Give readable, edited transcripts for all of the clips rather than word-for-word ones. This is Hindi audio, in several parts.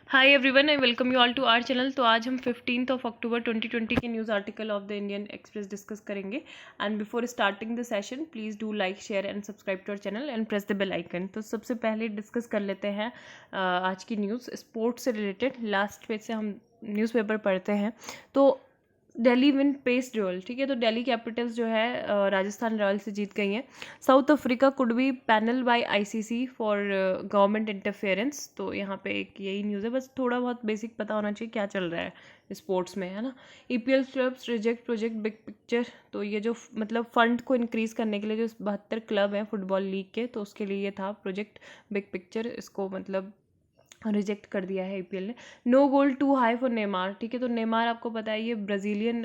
Hi everyone, I welcome you all to our channel. तो आज हम 15 अक्टूबर 2020 के news article of the Indian Express discuss करेंगे। And before starting the session please do like, share and subscribe to our channel and press the bell icon. तो सबसे पहले डिस्कस कर लेते हैं आज की न्यूज़ स्पोर्ट्स से रिलेटेड। लास्ट पेज से हम न्यूज़पेपर पढ़ते हैं। तो दिल्ली विन पेस ड्यूअल, ठीक है। तो दिल्ली कैपिटल्स जो है राजस्थान रॉयल्स से जीत गई हैं। South Africa could be panel bye ICC for government interference. तो यहाँ पे एक यही न्यूज़ है, बस थोड़ा बहुत बेसिक पता होना चाहिए क्या चल रहा है स्पोर्ट्स में, है ना। EPL clubs reject project big picture. तो ये जो मतलब फंड को इंक्रीज़ करने के लिए जो 72 क्लब हैं फुटबॉल लीग के, तो उसके लिए ये था प्रोजेक्ट बिग पिक्चर, इसको मतलब रिजेक्ट कर दिया है ईपीएल ने। No goal too high for Neymar, ठीक है। तो नेमार आपको पता है ये ब्राज़ीलियन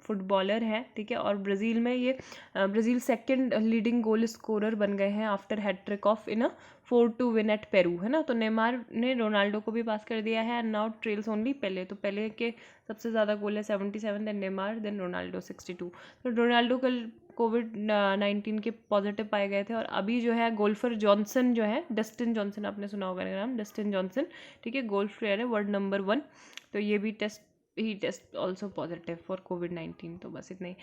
फुटबॉलर है, ठीक है। और ब्राज़ील में ये Brazil second leading goal scorer बन गए हैं after hat trick of in 4-2 win at Peru, है ना। तो नेमार ने रोनाल्डो को भी पास कर दिया है एंड नाउ ट्रेल्स ओनली पेले। तो पेले के सबसे ज़्यादा गोल है 77, देन नेमार, देन रोनाल्डो 62। तो रोनाल्डो कल कोविड-19 के पॉजिटिव पाए गए थे। और अभी जो है गोल्फर जॉनसन जो है, डस्टिन जॉनसन, आपने सुना होगा नाम, डस्टिन जॉनसन, ठीक है, गोल्फ प्लेयर है, वर्ल्ड नंबर 1। तो ये भी टेस्ट ऑल्सो पॉजिटिव फॉर कोविड-19। तो बस इतना ही।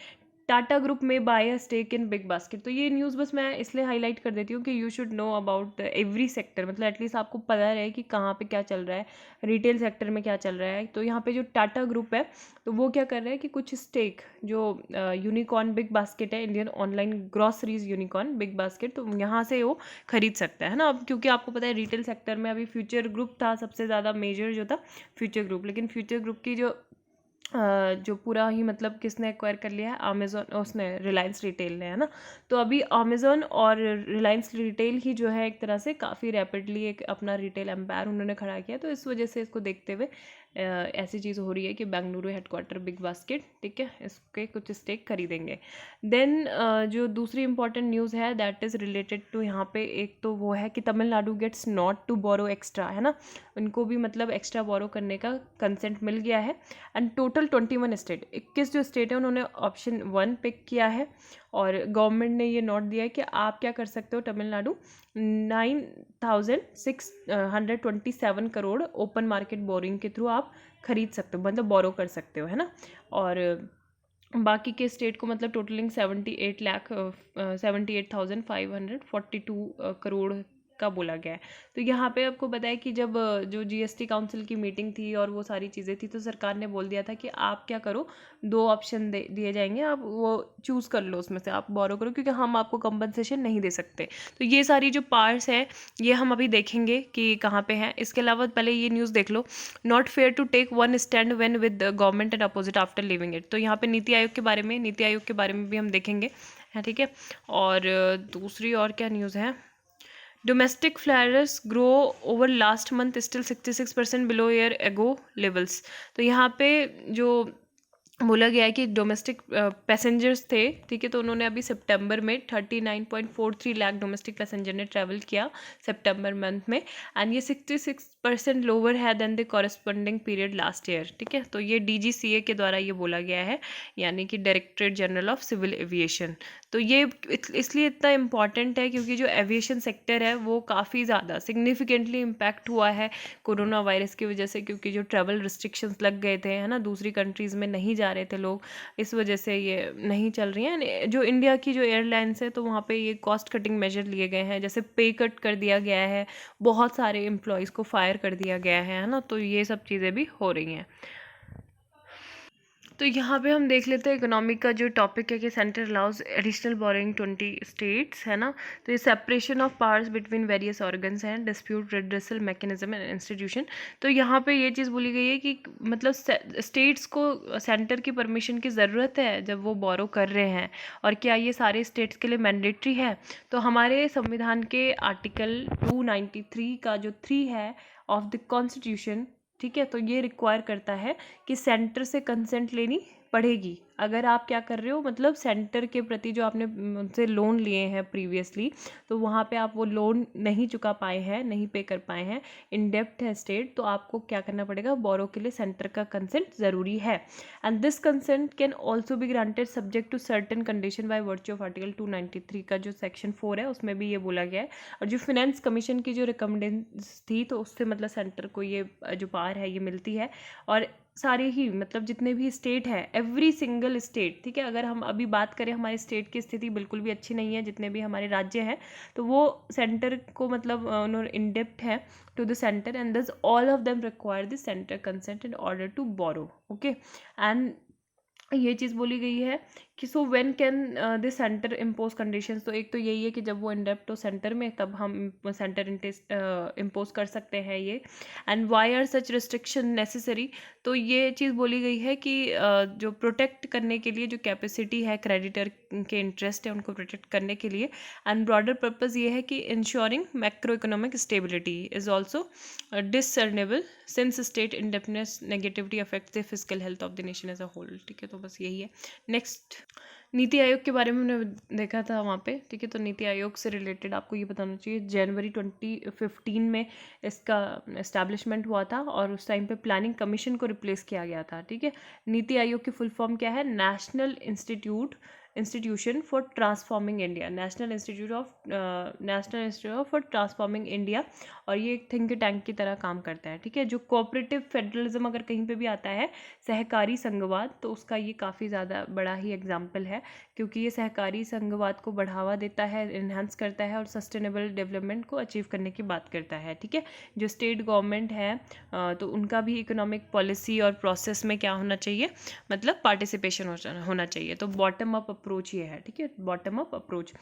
टाटा ग्रुप में buy a stake in BigBasket. तो ये न्यूज़ बस मैं इसलिए हाईलाइट कर देती हूँ कि you should know about every sector, मतलब एटलीस्ट आपको पता रहे कि कहाँ पे क्या चल रहा है, रिटेल सेक्टर में क्या चल रहा है। तो यहाँ पे जो टाटा ग्रुप है तो वो क्या कर रहा है कि कुछ स्टेक जो यूनिकॉर्न बिग बास्केट है, Indian online groceries unicorn big basket, तो यहाँ से वो खरीद सकता है ना। अब क्योंकि आपको पता है रिटेल सेक्टर में अभी फ्यूचर ग्रुप था सबसे ज़्यादा मेजर जो था, फ्यूचर ग्रुप। लेकिन फ्यूचर ग्रुप की जो पूरा ही मतलब किसने एक्वायर कर लिया है, अमेज़ॉन, उसने, रिलायंस रिटेल ने, है ना। तो अभी अमेज़ॉन और रिलायंस रिटेल ही जो है एक तरह से काफ़ी रैपिडली एक अपना रिटेल एम्पायर उन्होंने खड़ा किया। तो इस वजह से इसको देखते हुए ऐसी चीज़ हो रही है कि बेंगलुरु हेडक्वार्टर बिग बास्केट, ठीक है, इसके कुछ स्टेक खरीदेंगे। देन जो दूसरी इंपॉर्टेंट न्यूज़ है दैट इज़ रिलेटेड टू, यहाँ पे एक तो वो है कि Tamil Nadu gets not to borrow extra, है ना। उनको भी मतलब एक्स्ट्रा बोरो करने का कंसेंट मिल गया है। एंड टोटल 21 स्टेट, 21 जो स्टेट है उन्होंने ऑप्शन 1 पिक किया है। और गवर्नमेंट ने ये नोट दिया है कि आप क्या कर सकते हो, Tamil Nadu 9,627 crore open market boring के थ्रू आप खरीद सकते हो, मतलब बोरो कर सकते हो, है ना। और बाकी के स्टेट को मतलब टोटलिंग 78,542 करोड़ का बोला गया है। तो यहाँ पे आपको पता है कि जब जो जीएसटी काउंसिल की मीटिंग थी और वो सारी चीज़ें थी, तो सरकार ने बोल दिया था कि आप क्या करो, 2 ऑप्शन दिए जाएंगे, आप वो चूज़ कर लो, उसमें से आप बोरो करो, क्योंकि हम आपको कंपनसेशन नहीं दे सकते। तो ये सारी जो पार्ट्स हैं ये हम अभी देखेंगे कि कहाँ पे हैं। इसके अलावा पहले ये न्यूज़ देख लो, not fair to take one stand when with government and opposite after living it. तो यहाँ पे नीति आयोग के बारे में भी हम देखेंगे, है, ठीक है। और दूसरी और क्या न्यूज़ है, domestic flyers grow over last month still 66% below year ago levels. तो यहाँ पे जो बोला गया है कि डोमेस्टिक पैसेंजर्स थे, ठीक है, तो उन्होंने अभी सितंबर में 39.43 लाख डोमेस्टिक पैसेंजर ने ट्रैवल किया सितंबर मंथ में। एंड ये 66% लोअर है than the corresponding period last year, ठीक है। तो ये डीजीसीए के द्वारा ये बोला गया है, यानी कि Directorate General of civil Aviation. तो ये इसलिए इतना इम्पॉर्टेंट है क्योंकि जो एविएशन सेक्टर है वो काफ़ी ज़्यादा सिग्निफिकेंटली इम्पैक्ट हुआ है कोरोना वायरस की वजह से, क्योंकि जो ट्रैवल रिस्ट्रिक्शंस लग गए थे, है ना, दूसरी कंट्रीज़ में नहीं जा रहे थे लोग, इस वजह से ये नहीं चल रही हैं। जो इंडिया की जो एयरलाइंस है तो वहाँ पे ये कॉस्ट कटिंग मेजर लिए गए हैं, जैसे पे कट कर दिया गया है, बहुत सारे एम्प्लॉयज़ को फायर कर दिया गया है ना। तो ये सब चीज़ें भी हो रही हैं। तो यहाँ पे हम देख लेते हैं इकोनॉमिक का जो टॉपिक है कि centre allows additional borrowing 20 states, है ना। तो ये separation of powers between various organs हैं, dispute redressal mechanism and institution. तो यहाँ पे ये चीज़ बोली गई है कि मतलब स्टेट्स को सेंटर की परमिशन की ज़रूरत है जब वो बोरो कर रहे हैं, और क्या ये सारे स्टेट्स के लिए मैंडेटरी है। तो हमारे संविधान के आर्टिकल 293 का जो 3 है ऑफ द कॉन्स्टिट्यूशन, ठीक है, तो ये रिक्वायर करता है कि सेंटर से कंसेंट लेनी बढ़ेगी अगर आप क्या कर रहे हो, मतलब सेंटर के प्रति जो आपने उनसे लोन लिए हैं प्रीवियसली, तो वहाँ पे आप वो लोन नहीं चुका पाए हैं, नहीं पे कर पाए हैं, इन डेप्ट है स्टेट, तो आपको क्या करना पड़ेगा, बोरो के लिए सेंटर का कंसेंट ज़रूरी है। And this consent can also be granted subject to certain condition by virtue of article 293 का जो सेक्शन 4 है उसमें भी ये बोला गया है। और जो फिनेंस कमीशन की जो रिकमेंडेंस थी, तो उससे मतलब सेंटर को ये जो पावर है ये मिलती है। और सारे ही मतलब जितने भी स्टेट हैं, एवरी सिंगल स्टेट, ठीक है, अगर हम अभी बात करें हमारे स्टेट की स्थिति बिल्कुल भी अच्छी नहीं है, जितने भी हमारे राज्य हैं, तो वो सेंटर को मतलब उन्होंने इंडेप्ट है to the centre, and thus all of them require the centre consent in order to borrow. Okay, and ये चीज़ बोली गई है कि so when can this centre impose conditions, तो एक तो यही है कि जब वो इंडेप्ट हो सेंटर में, तब हम सेंटर इम्पोज कर सकते हैं ये। And why are such restriction necessary, तो ये चीज़ बोली गई है कि जो प्रोटेक्ट करने के लिए जो कैपेसिटी है क्रेडिटर के इंटरेस्ट है उनको प्रोटेक्ट करने के लिए। एंड ब्रॉडर पर्पज़ ये है कि ensuring macro economic stability is also discernible since state indebtedness negatively affects the physical health of the nation as a whole. ठीक है, तो बस यही है। नेक्स्ट, नीति आयोग के बारे में हमने देखा था वहाँ पे, ठीक है, तो नीति आयोग से रिलेटेड आपको ये बताना चाहिए, जनवरी 2015 में इसका एस्टैब्लिशमेंट हुआ था और उस टाइम पे प्लानिंग कमीशन को रिप्लेस किया गया था। ठीक है, नीति आयोग की फुल फॉर्म क्या है, national institution for transforming India, national institute for transforming India. और ये एक थिंक टैंक की तरह काम करता है। ठीक है, जो कोऑपरेटिव फेडरलिज्म अगर कहीं पे भी आता है, सहकारी संघवाद, तो उसका ये काफ़ी ज़्यादा बड़ा ही एग्जाम्पल है, क्योंकि ये सहकारी संघवाद को बढ़ावा देता है, इन्हांस करता है और सस्टेनेबल डेवलपमेंट को अचीव करने की बात करता है। ठीक है, जो स्टेट गवर्नमेंट है तो उनका भी इकोनॉमिक पॉलिसी और प्रोसेस में क्या होना चाहिए, मतलब पार्टिसिपेशन होना चाहिए। तो बॉटम अप अप्रोच ये है। ठीक है, बॉटम अप अप्रोच।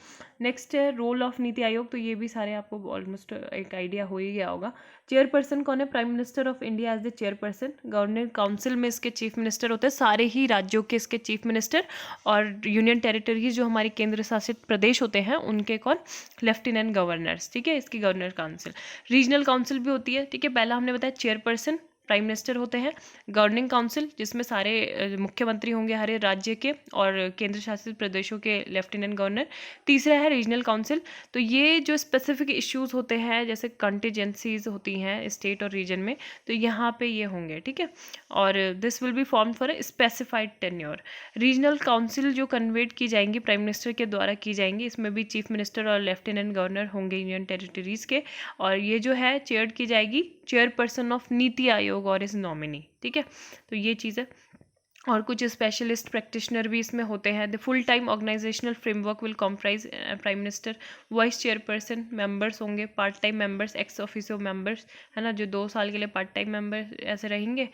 नेक्स्ट है रोल ऑफ नीति आयोग, तो ये भी सारे आपको ऑलमोस्ट एक आइडिया हो ही गया होगा। चेयरपर्सन कौन है, prime minister of India as the chairperson. Governing council में इसके चीफ मिनिस्टर होते हैं, सारे ही राज्यों के इसके चीफ मिनिस्टर, और यूनियन टेरिटरीज जो हमारी केंद्र शासित प्रदेश होते हैं उनके कौन, लेफ्टिनेंट गवर्नर्स। ठीक है, इसकी गवर्नर काउंसिल। रीजनल काउंसिल भी होती है। ठीक है, पहला हमने बताया चेयरपर्सन प्राइम मिनिस्टर होते हैं, गवर्निंग काउंसिल जिसमें सारे मुख्यमंत्री होंगे हर राज्य के और केंद्र शासित प्रदेशों के लेफ्टिनेंट गवर्नर। तीसरा है रीजनल काउंसिल, तो ये जो स्पेसिफिक इश्यूज होते हैं जैसे कंटीजेंसीज होती हैं स्टेट और रीजन में, तो यहाँ पे ये होंगे। ठीक है, और this will be form for a specified tenure. Regional council जो कन्वेट की जाएंगी प्राइम मिनिस्टर के द्वारा की जाएंगी, इसमें भी चीफ मिनिस्टर और लेफ्टिनेंट गवर्नर होंगे यूनियन टेरिटरीज के, और ये जो है चेयर की जाएगी चेयरपर्सन ऑफ नीति आयोग और इस नॉमिनी। ठीक है, तो ये चीज़ है। और कुछ स्पेशलिस्ट प्रैक्टिशनर भी इसमें होते हैं। The full time organisational framework will comprise prime minister, vice chairperson, members होंगे part time members, ex officio members, है ना, जो 2 साल के लिए पार्ट टाइम मेंबर ऐसे रहेंगे,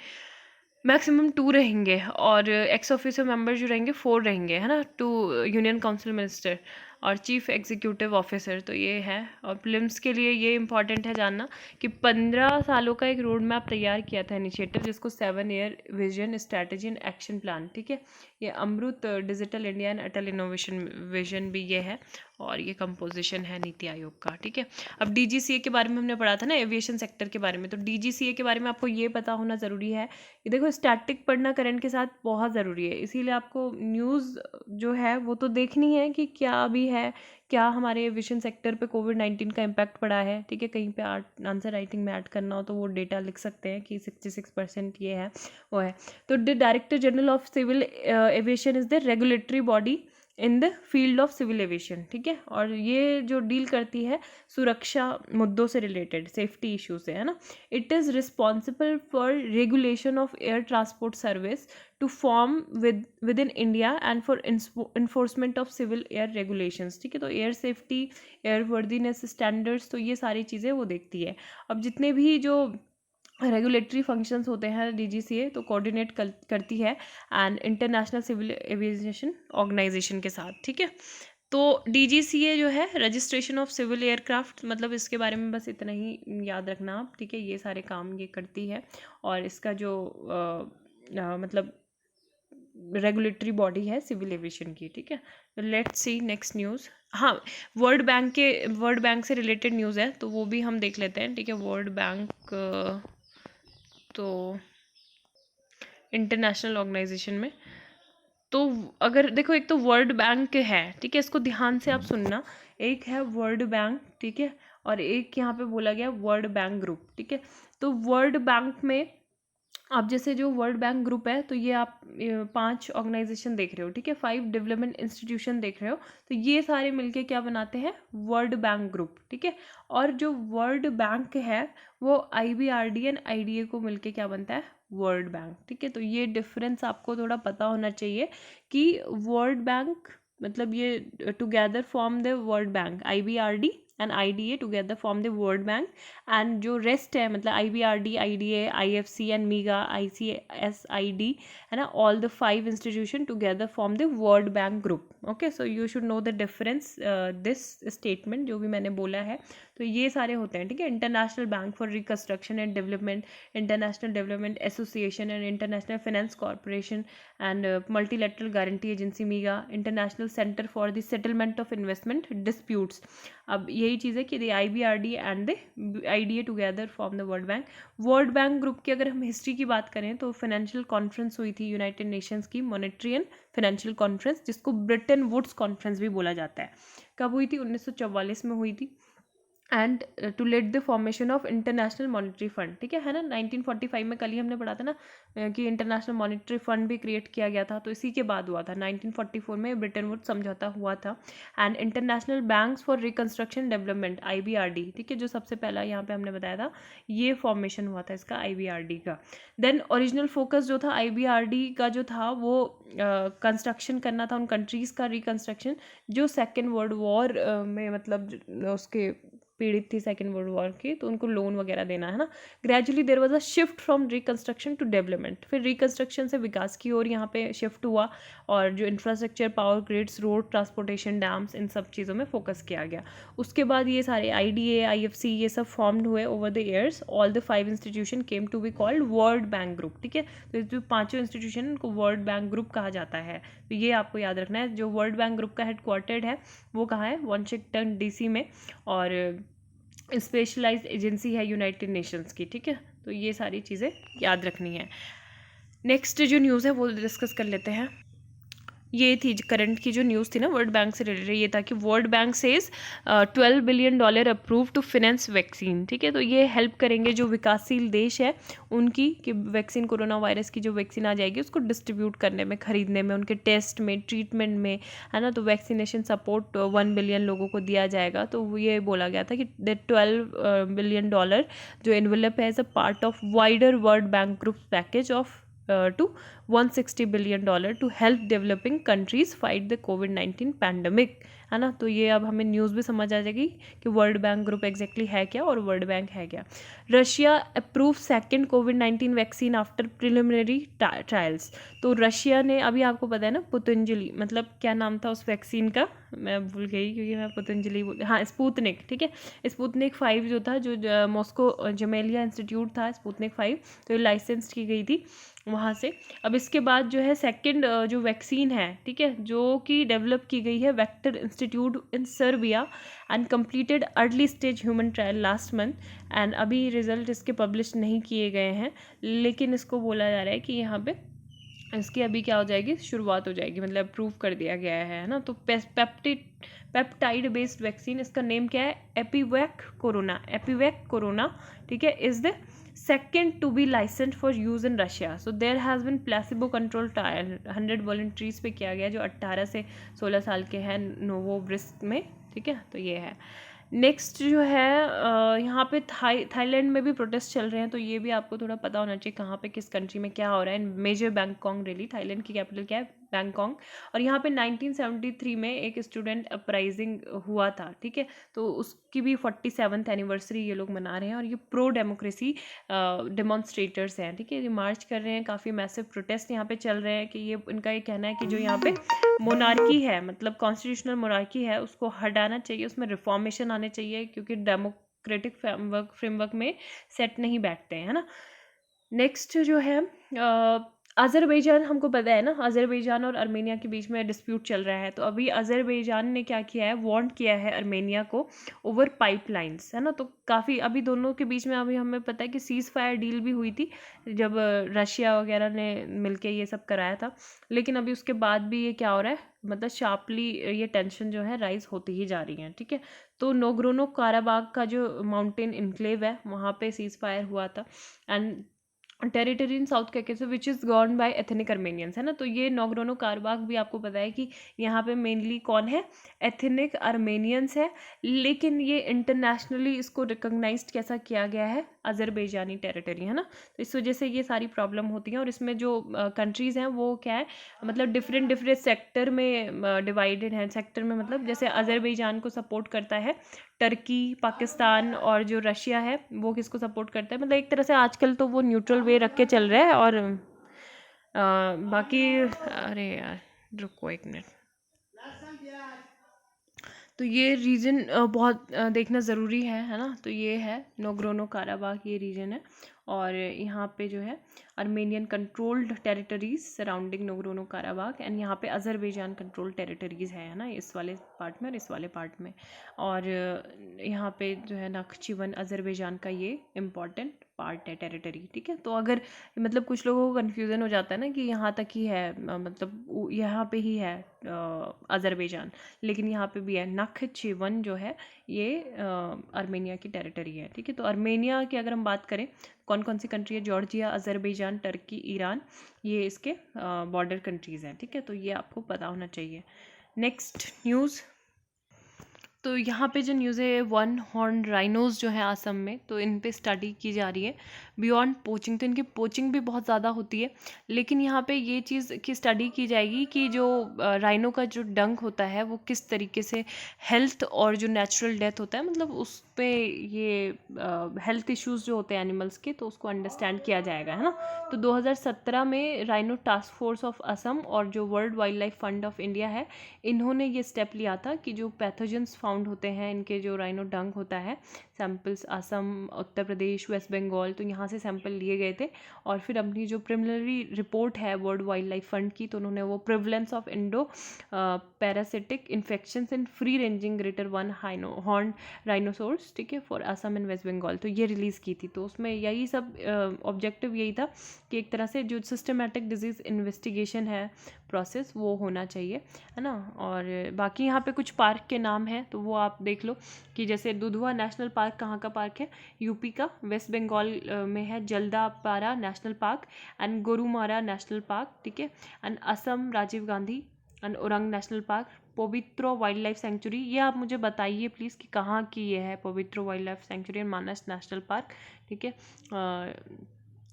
मैक्सिमम 2 रहेंगे, और एक्स ऑफिसर मेंबर जो रहेंगे 4 रहेंगे, है ना, 2 यूनियन काउंसिल मिनिस्टर और चीफ एग्जीक्यूटिव ऑफिसर। तो ये है। और प्रीलिम्स के लिए ये इंपॉर्टेंट है जानना कि 15 सालों का एक रोड मैप तैयार किया था इनिशिएटिव, जिसको 7 year vision strategy and action plan. ठीक है, ये Amrit digital India and Atal innovation vision भी ये है, और ये कंपोजिशन है नीति आयोग का। ठीक है, अब डीजीसीए के बारे में हमने पढ़ा था ना, एविएशन सेक्टर के बारे में, तो डीजीसीए के बारे में आपको ये पता होना ज़रूरी है कि देखो स्टैटिक पढ़ना करंट के साथ बहुत ज़रूरी है, इसीलिए आपको न्यूज़ जो है वो तो देखनी है कि क्या अभी है, क्या हमारे एविएशन सेक्टर पे कोविड-19 का इम्पैक्ट पड़ा है। ठीक है, कहीं पे आंसर राइटिंग में ऐड करना हो तो वो डेटा लिख सकते हैं कि 66% ये है वो है। तो the Director General of civil Aviation is the regulatory body in the field of civil aviation. ठीक है, और ये जो डील करती है सुरक्षा मुद्दों से रिलेटेड, सेफ्टी इशू से, है ना। It is responsible for regulation of air transport service to form within India and for enforcement of civil air regulations. ठीक है, तो air safety, airworthiness standards, तो ये सारी चीज़ें वो देखती है। अब जितने भी जो रेगुलेटरी फंक्शंस होते हैं डीजीसीए तो कोऑर्डिनेट करती है and International Civil Aviation Organization के साथ। ठीक है, तो डीजीसीए जो है रजिस्ट्रेशन ऑफ सिविल एयरक्राफ्ट, मतलब इसके बारे में बस इतना ही याद रखना आप। ठीक है, ये सारे काम ये करती है, और इसका जो मतलब रेगुलेटरी बॉडी है सिविल एविएशन की। ठीक है, लेट्स सी नेक्स्ट न्यूज़। हाँ, वर्ल्ड बैंक से रिलेटेड न्यूज़ है, तो वो भी हम देख लेते हैं। ठीक है, वर्ल्ड बैंक तो इंटरनेशनल ऑर्गेनाइजेशन में, तो अगर देखो, एक तो वर्ल्ड बैंक है, ठीक है, इसको ध्यान से आप सुनना। एक है वर्ल्ड बैंक, ठीक है, और एक यहाँ पे बोला गया वर्ल्ड बैंक ग्रुप, ठीक है। तो वर्ल्ड बैंक में आप जैसे जो वर्ल्ड बैंक ग्रुप है, तो ये आप 5 ऑर्गेनाइजेशन देख रहे हो, ठीक है, 5 डेवलपमेंट इंस्टीट्यूशन देख रहे हो, तो ये सारे मिलके क्या बनाते हैं, वर्ल्ड बैंक ग्रुप, ठीक है। और जो वर्ल्ड बैंक है वो IBRD एंड IDA को मिलके क्या बनता है, वर्ल्ड बैंक, ठीक है। तो ये डिफरेंस आपको थोड़ा पता होना चाहिए कि वर्ल्ड बैंक मतलब ये together form the world bank, IBRD and IDA together form the world bank, and जो रेस्ट है मतलब IBRD, IDA, IFC and मीगा, ICSID, है ना, all the 5 institution together form the world Bank group. Okay, so you should know the difference this statement जो भी मैंने बोला है। तो ये सारे होते हैं, ठीक है। International bank for reconstruction and development, international development association and international finance corporation and multilateral guarantee agency मीगा, international centre for the settlement of investment disputes. अब यही चीज़ है कि the IBRD and the IDA together form the world bank. World Bank group की अगर हम हिस्ट्री की बात करें तो फाइनेंशियल कॉन्फ्रेंस हुई थी यूनाइटेड नेशंस की, मॉनेटरी एंड फाइनेंशियल कॉन्फ्रेंस, जिसको ब्रिटेन वुड्स कॉन्फ्रेंस भी बोला जाता है। कब हुई थी, 1944 में हुई थी। And to let the formation of International Monetary Fund, ठीक है ना। 1945 में कल ही हमने पढ़ा था ना कि इंटरनेशनल मॉनेटरी फंड भी क्रिएट किया गया था, तो इसी के बाद हुआ था 1944 में ब्रिटेन वुड्स समझौता हुआ था। And international banks for reconstruction development, IBRD, ठीक है, जो सबसे पहला यहाँ पे हमने बताया था, ये फॉर्मेशन हुआ था इसका, IBRD का। देन ओरिजिनल फोकस जो था IBRD का जो था वो कंस्ट्रक्शन करना था उन कंट्रीज़ का रिकंस्ट्रक्शन जो सेकेंड वर्ल्ड वॉर में मतलब उसके पीड़ित थी सेकेंड वर्ल्ड वॉर की, तो उनको लोन वगैरह देना, है ना। Gradually there was a shift from reconstruction to development, फिर रिकंस्ट्रक्शन से विकास की ओर यहाँ पे शिफ्ट हुआ, और जो infrastructure, power grids, road transportation, dams, इन सब चीज़ों में फोकस किया गया। उसके बाद ये सारे IDA, IFC ये सब फॉर्म्ड हुए over the years. All the 5 institution came to be called World Bank group, ठीक है। तो जो 5 इंस्टीट्यूशन उनको वर्ल्ड बैंक ग्रुप कहा जाता है, तो ये आपको याद रखना है। जो वर्ल्ड बैंक ग्रुप का हेडक्वार्टर्ड है वो कहाँ है, वाशिंगटन DC में, और स्पेशलाइज्ड एजेंसी है यूनाइटेड नेशंस की, ठीक है। तो ये सारी चीज़ें याद रखनी है। नेक्स्ट जो न्यूज़ है वो डिस्कस कर लेते हैं। ये थी करंट की जो न्यूज़ थी ना वर्ल्ड बैंक से रिलेटेड, ये था कि World Bank says $12 billion approve to finance vaccine, ठीक है। तो ये हेल्प करेंगे जो विकासशील देश है उनकी, कि वैक्सीन, कोरोना वायरस की जो वैक्सीन आ जाएगी उसको डिस्ट्रीब्यूट करने में, खरीदने में, उनके टेस्ट में, ट्रीटमेंट में, है ना। तो वैक्सीनेशन सपोर्ट 1 बिलियन लोगों को दिया जाएगा। तो ये बोला गया था कि द $12 बिलियन जो एनवेलप है as a part of wider World Bank group package of to $160 billion to help developing countries fight the COVID-19 pandemic, है ना। तो ये अब हमें न्यूज़ भी समझ आ जाएगी कि वर्ल्ड बैंक ग्रुप एग्जैक्टली है क्या और वर्ल्ड बैंक है क्या। Russia approve second COVID-19 vaccine after preliminary trials. तो रशिया ने, अभी आपको पता है ना, पतंजलि, मतलब क्या नाम था उस वैक्सीन का, मैं भूल गई क्योंकि मैं पतंजलि हाँ, स्पुतनिक, ठीक है। स्पुतनिक 5 जो था, जो मॉस्को जमेलिया इंस्टीट्यूट था, स्पुतनिक 5, तो ये लाइसेंस की गई थी वहाँ से। अब इसके बाद जो है सेकंड जो वैक्सीन है, ठीक है, जो कि डेवलप की गई है vector institute in Serbia and completed early stage human trial last month, and अभी रिजल्ट इसके पब्लिश नहीं किए गए हैं, लेकिन इसको बोला जा रहा है कि यहाँ पे इसकी अभी क्या हो जाएगी, शुरुआत हो जाएगी, मतलब अप्रूव कर दिया गया है ना। तो पेप्टाइड बेस्ड वैक्सीन, इसका नेम क्या है, एपीवैक कोरोना, ठीक है, is the second to be licensed for use in Russia. So there has been placebo control trial 100 volunteers पे किया गया जो 18 से 16 साल के हैं नोवोब्रिस्क में, ठीक है। तो ये है। नेक्स्ट जो है यहाँ पे थाईलैंड में भी प्रोटेस्ट चल रहे हैं, तो ये भी आपको थोड़ा पता होना चाहिए कहाँ पे किस कंट्री में क्या हो रहा है। मेजर बैंकॉक रैली, थाईलैंड की कैपिटल क्या है, बैंकॉक। और यहाँ पे 1973 में एक स्टूडेंट अपराइजिंग हुआ था, ठीक है। तो उसकी भी 47th एनिवर्सरी ये लोग मना रहे हैं, और ये प्रो डेमोक्रेसी डेमोन्स्ट्रेटर्स हैं, ठीक है। ये मार्च कर रहे हैं, काफ़ी मैसिव प्रोटेस्ट यहाँ पे चल रहे हैं कि ये इनका ये कहना है कि जो यहाँ पे मोनार्की है, मतलब कॉन्स्टिट्यूशनल मोनार्की है, उसको हटाना चाहिए, उसमें रिफॉर्मेशन आने चाहिए, क्योंकि डेमोक्रेटिक फ्रेमवर्क में सेट नहीं बैठते हैं, है ना। नेक्स्ट जो है अज़रबैजान हमको पता है ना, अज़रबैजान और आर्मेनिया के बीच में डिस्प्यूट चल रहा है। तो अभी अज़रबैजान ने क्या किया है, वांट किया है आर्मेनिया को ओवर पाइपलाइंस, है ना। तो काफ़ी अभी दोनों के बीच में अभी हमें पता है कि सीज़ फायर डील भी हुई थी जब रशिया वगैरह ने मिलके ये सब कराया था। लेकिन अभी उसके बाद भी ये क्या हो रहा है, मतलब शार्पली ये टेंशन जो है राइज होती ही जा रही है, ठीक है। तो नोग्रोनो काराबाग का जो माउंटेन इनक्लेव है वहाँ पे सीज़ फायर हुआ था, and territory in South Caucasus which is govern by ethnic Armenians, है ना। तो ये नोग्रोनो कारबाग भी आपको पता है कि यहाँ पे मेनली कौन है, एथनिक अर्मेनियंस है। लेकिन ये इंटरनेशनली इसको रिकॉग्नाइज्ड कैसा किया गया है, अज़रबैजानी टेरिटरी, है ना। तो इस वजह से ये सारी प्रॉब्लम होती हैं। और इसमें जो कंट्रीज़ हैं वो क्या है, मतलब डिफरेंट डिफरेंट सेक्टर में डिवाइडेड हैं। सेक्टर में मतलब जैसे अज़रबैजान को सपोर्ट करता है टर्की, पाकिस्तान, और जो रशिया है वो किसको सपोर्ट करता है। मतलब एक तरह से आजकल तो वो न्यूट्रल वे रख के चल रहा है। और बाकी अरे यार रुको एक मिनट। तो ये रीजन बहुत देखना ज़रूरी है ना। तो ये है नोग्रोनो काराबाग, ये रीजन है। और यहाँ पे जो है Armenian controlled territories surrounding Nagorno Karabakh, and यहाँ पे अज़रबैजान कंट्रोल्ड टेरिटरीज है ना, इस वाले पार्ट में और इस वाले पार्ट में। और यहाँ पे जो है नखचिवन अज़रबैजान का ये इम्पॉर्टेंट पार्ट है, टेरिटरी, ठीक है। तो अगर मतलब कुछ लोगों को कन्फ्यूज़न हो जाता है ना कि यहाँ तक ही है, मतलब यहाँ पे ही है अज़रबैजान, लेकिन यहाँ पे भी है। नखचिवन जो है ये आर्मेनिया की टेरिटरी है, ठीक है। तो आर्मेनिया की अगर हम बात करें, कौन कौन सी कंट्री है, जॉर्जिया, अज़रबैजान, टर्की, ईरान, ये इसके बॉर्डर कंट्रीज़ हैं, ठीक है। तो ये आपको पता होना चाहिए। नेक्स्ट न्यूज़, तो यहाँ पे जो न्यूज़ है, वन हॉर्न राइनोज जो है आसम में, तो इन पे स्टडी की जा रही है बियॉन्ड पोचिंग। तो इनकी पोचिंग भी बहुत ज़्यादा होती है, लेकिन यहाँ पे ये चीज़ की स्टडी की जाएगी कि जो राइनो का जो डंक होता है वो किस तरीके से हेल्थ और जो नेचुरल डेथ होता है, मतलब उस पे ये हेल्थ इश्यूज जो होते हैं एनिमल्स के, तो उसको अंडरस्टैंड किया जाएगा, है ना। तो 2017 में rhino task force of Assam और जो world Wildlife fund of India है, इन्होंने ये स्टेप लिया था कि जो पैथोजेंस फाउंड होते हैं इनके, जो राइनो डंक होता है, सैंपल्स असम, उत्तर प्रदेश, वेस्ट बंगाल, तो यहाँ से सैंपल लिए गए थे। और फिर अपनी जो प्रिलिमिनरी रिपोर्ट है वर्ल्ड वाइल्ड लाइफ फंड की, तो उन्होंने वो prevalence of endoparasitic infections in free ranging greater one horn rhinoceros, ठीक है, फॉर असम एंड वेस्ट बंगाल, तो ये रिलीज़ की थी। तो उसमें यही सब ऑब्जेक्टिव यही था कि एक तरह से जो सिस्टमेटिक डिजीज़ इन्वेस्टिगेशन है प्रोसेस, वो होना चाहिए, है ना। और बाकी यहाँ पे कुछ पार्क के नाम हैं, तो वो आप देख लो कि जैसे दुधवा नेशनल पार्क कहाँ का पार्क है, यूपी का। वेस्ट बंगाल में है Jaldapara National Park and Gorumara National Park, ठीक है। And Assam Rajiv Gandhi and Orang National Park. Pobitora Wildlife Sanctuary, ये आप मुझे बताइए प्लीज़ कि कहाँ की ये है, पवित्र Wildlife century and Manas national Park, ठीक है,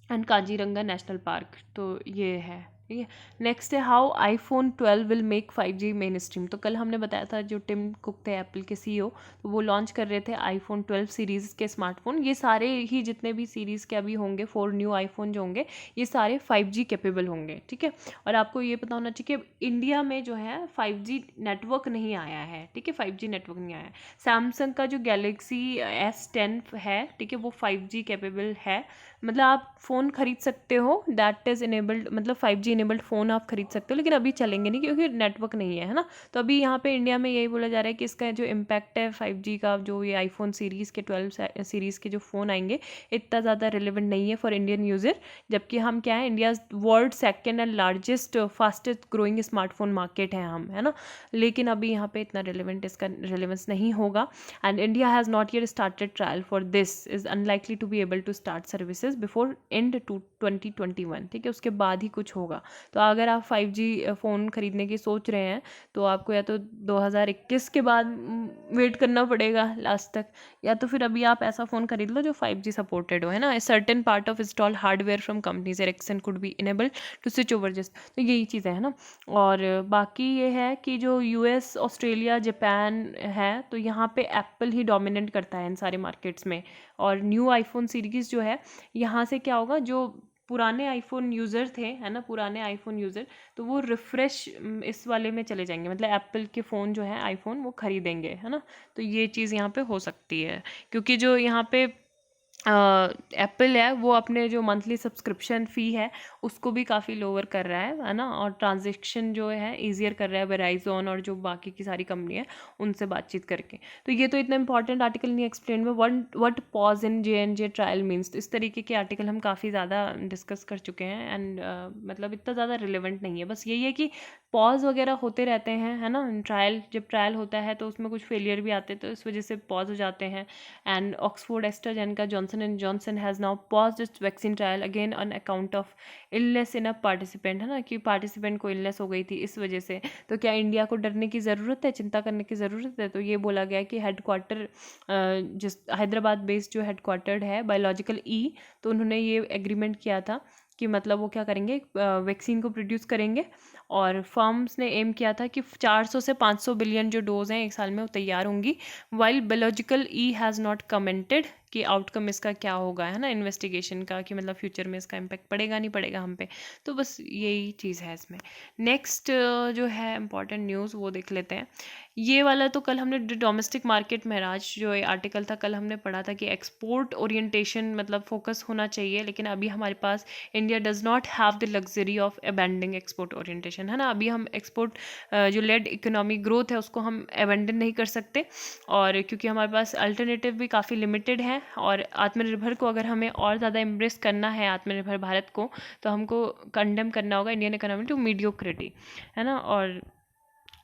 एंड काजीरंगा नेशनल पार्क, तो ये है, ठीक है। नेक्स्ट है how iPhone 12 will make 5G main stream. तो कल हमने बताया था, जो टिम कुक थे एप्पल के CEO, तो वो लॉन्च कर रहे थे आईफोन 12 सीरीज़ के स्मार्टफोन। ये सारे ही जितने भी सीरीज़ के अभी होंगे 4 न्यू आईफोन जो होंगे, ये सारे 5G कैपेबल होंगे, ठीक है। और आपको ये पता होना चाहिए कि इंडिया में जो है 5G नेटवर्क नहीं आया है, ठीक है, 5G नेटवर्क नहीं आया है। सैमसंग का जो गैलेक्सी S10 है, ठीक है, वो 5G कैपेबल है। मतलब आप फ़ोन खरीद सकते हो दैट इज़ इनेबल्ड, मतलब 5G इनेबल्ड फ़ोन आप खरीद सकते हो, लेकिन अभी चलेंगे नहीं क्योंकि नेटवर्क नहीं है ना। तो अभी यहाँ पे इंडिया में यही बोला जा रहा है कि इसका जो इम्पैक्ट है 5G का, जो ये आईफोन सीरीज़ के 12 सीरीज़ के जो फ़ोन आएंगे, इतना ज़्यादा रिलेवेंट नहीं है फॉर इंडियन यूज़र। जबकि हम क्या है, India world second and largest fastest growing smartphone market है हम, है ना। लेकिन अभी यहाँ पे इतना रिलेवेंट इसका रिलेवेंस नहीं होगा। And India has not yet started trial for this, is unlikely to be able to start services before end to 2021, ठीक है, उसके बाद ही कुछ होगा। तो अगर आप 5G फ़ोन खरीदने की सोच रहे हैं, तो आपको या तो 2021 के बाद वेट करना पड़ेगा लास्ट तक, या तो फिर अभी आप ऐसा फ़ोन खरीद लो जो 5G सपोर्टेड हो, है ना। Certain part of install hardware from companies Ericsson could be enable to switch over just, तो यही चीज़ें है ना। और बाकी ये है कि जो US, ऑस्ट्रेलिया, जापान है, तो यहाँ पे एप्पल ही डोमिनेट करता है इन सारे मार्केट्स में। और न्यू आईफोन सीरीज़ जो है, यहाँ से क्या होगा, जो पुराने आईफोन यूज़र थे, है ना, पुराने आईफोन यूज़र, तो वो रिफ़्रेश इस वाले में चले जाएंगे, मतलब एप्पल के फ़ोन जो है आईफोन वो ख़रीदेंगे, है ना। तो ये चीज़ यहाँ पे हो सकती है, क्योंकि जो यहाँ पे एप्पल है वो अपने जो मंथली सब्सक्रिप्शन फ़ी है उसको भी काफ़ी लोअर कर रहा है ना, और ट्रांजेक्शन जो है ईजियर कर रहा है वेराइजॉन और जो बाकी की सारी कंपनी है उनसे बातचीत करके। तो ये तो इतना इंपॉर्टेंट आर्टिकल नहीं एक्सप्लेन में what pause in J trial means, तो इस तरीके के आर्टिकल हम काफ़ी ज़्यादा डिस्कस कर चुके हैं एंड मतलब इतना ज़्यादा रिलेवेंट नहीं है। बस यही है कि पॉज वगैरह होते रहते हैं, है ना, ट्रायल जब ट्रायल होता है तो उसमें कुछ फेलियर भी आते हैं, तो इस वजह से पॉज हो जाते हैं। And Oxford AstraZeneca Johnson and Johnson has now paused it's vaccine trial again on account of illness in a participant, है ना, कि पार्टिसिपेंट को इलनेस हो गई थी इस वजह से। तो क्या इंडिया को डरने की ज़रूरत है, चिंता करने की ज़रूरत है? तो ये बोला गया कि हेडक्वार्टर जिस हैदराबाद बेस्ड जो हेडक्वार्टर्ड है बायोलॉजिकल ई, तो उन्होंने ये एग्रीमेंट किया था कि मतलब वो क्या करेंगे, वैक्सीन को प्रोड्यूस करेंगे, और फर्म्स ने एम किया था कि 400 से 500 बिलियन जो डोज हैं एक साल में वो तैयार होंगी। While biological E has not commented कि आउटकम इसका क्या होगा, है ना, इन्वेस्टिगेशन का, कि मतलब फ्यूचर में इसका इम्पैक्ट पड़ेगा नहीं पड़ेगा हम पे। तो बस यही चीज़ है इसमें। नेक्स्ट जो है इम्पॉर्टेंट न्यूज़ वो देख लेते हैं। ये वाला तो कल हमने डोमेस्टिक मार्केट महराज जो ये आर्टिकल था कल हमने पढ़ा था कि एक्सपोर्ट ओरिएंटेशन मतलब फोकस होना चाहिए, लेकिन अभी हमारे पास India does not have the luxury of abandoning export orientation, है ना। अभी हम एक्सपोर्ट जो लेड इकोनॉमी ग्रोथ है उसको हम अबेंडन नहीं कर सकते, और क्योंकि हमारे पास अल्टरनेटिव भी काफ़ी लिमिटेड है, और आत्मनिर्भर को अगर हमें और ज़्यादा एम्ब्रेस करना है आत्मनिर्भर भारत को, तो हमको कंडेम करना होगा इंडियन इकोनॉमी टू मीडियोक्रिटी, है ना। और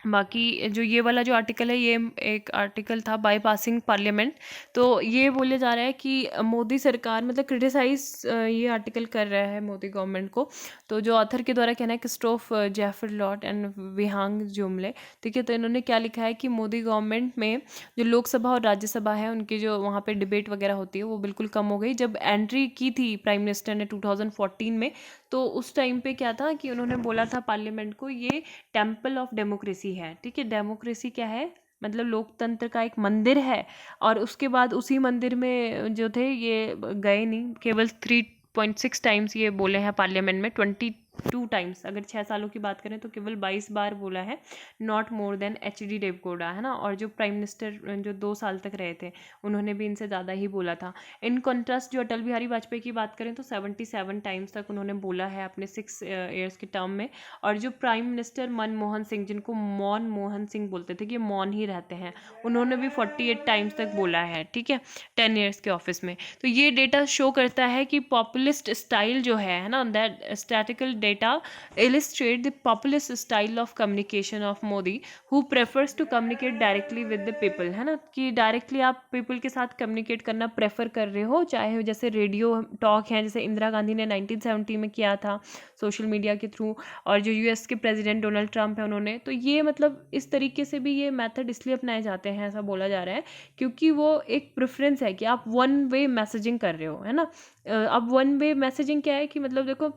बाकी जो ये वाला जो आर्टिकल है ये एक आर्टिकल था बाईपासिंग पार्लियामेंट। तो ये बोले जा रहा है कि मोदी सरकार मतलब क्रिटिसाइज ये आर्टिकल कर रहा है मोदी गवर्नमेंट को। तो जो ऑथर के द्वारा कहना है क्रिस्टोफ जेफर लॉट एंड विहांग जुमले, ठीक है। तो इन्होंने क्या लिखा है कि मोदी गवर्नमेंट में जो लोकसभा और राज्यसभा है उनकी जो वहाँ पे डिबेट वगैरह होती है वो बिल्कुल कम हो गई। जब एंट्री की थी प्राइम मिनिस्टर ने 2014 में, तो उस टाइम पे क्या था कि उन्होंने बोला था पार्लियामेंट को ये टेम्पल ऑफ डेमोक्रेसी है, ठीक है। डेमोक्रेसी क्या है, मतलब लोकतंत्र का एक मंदिर है। और उसके बाद उसी मंदिर में जो थे ये गए नहीं, केवल 3.6 टाइम्स ये बोले हैं पार्लियामेंट में, 22 टाइम्स अगर 6 सालों की बात करें तो केवल 22 बार बोला है, not more than HD. Deve Gowda, है ना। और जो प्राइम मिनिस्टर जो 2 साल तक रहे थे उन्होंने भी इनसे ज़्यादा ही बोला था। इन कॉन्ट्रास्ट जो अटल बिहारी वाजपेयी की बात करें तो 77 टाइम्स तक उन्होंने बोला है अपने 6 ईयर्स के टर्म में। और जो प्राइम मिनिस्टर मनमोहन सिंह, जिनको मौन मोहन सिंह बोलते थे कि मौन ही रहते हैं, उन्होंने भी 48 टाइम्स तक बोला है, ठीक है, 10 ईयर्स के ऑफिस में। तो ये डेटा शो करता है कि पॉपुलिस्ट स्टाइल जो है ना, that statistical data illustrate the populist style of communication of Modi who prefers to communicate directly with the people, है ना, कि डायरेक्टली आप पीपल के साथ कम्युनिकेट करना प्रेफर कर रहे हो, चाहे जैसे रेडियो टॉक हैं जैसे इंदिरा गांधी ने 1970 में किया था सोशल मीडिया के थ्रू, और जो यूएस के प्रेसिडेंट डोनाल्ड ट्रंप है उन्होंने। तो ये मतलब इस तरीके से भी ये मेथड इसलिए अपनाए जाते हैं ऐसा बोला जा रहा है क्योंकि वो एक प्रेफरेंस है कि आप वन वे मैसेजिंग कर रहे हो, है ना। अब वन वे मैसेजिंग क्या है कि मतलब देखो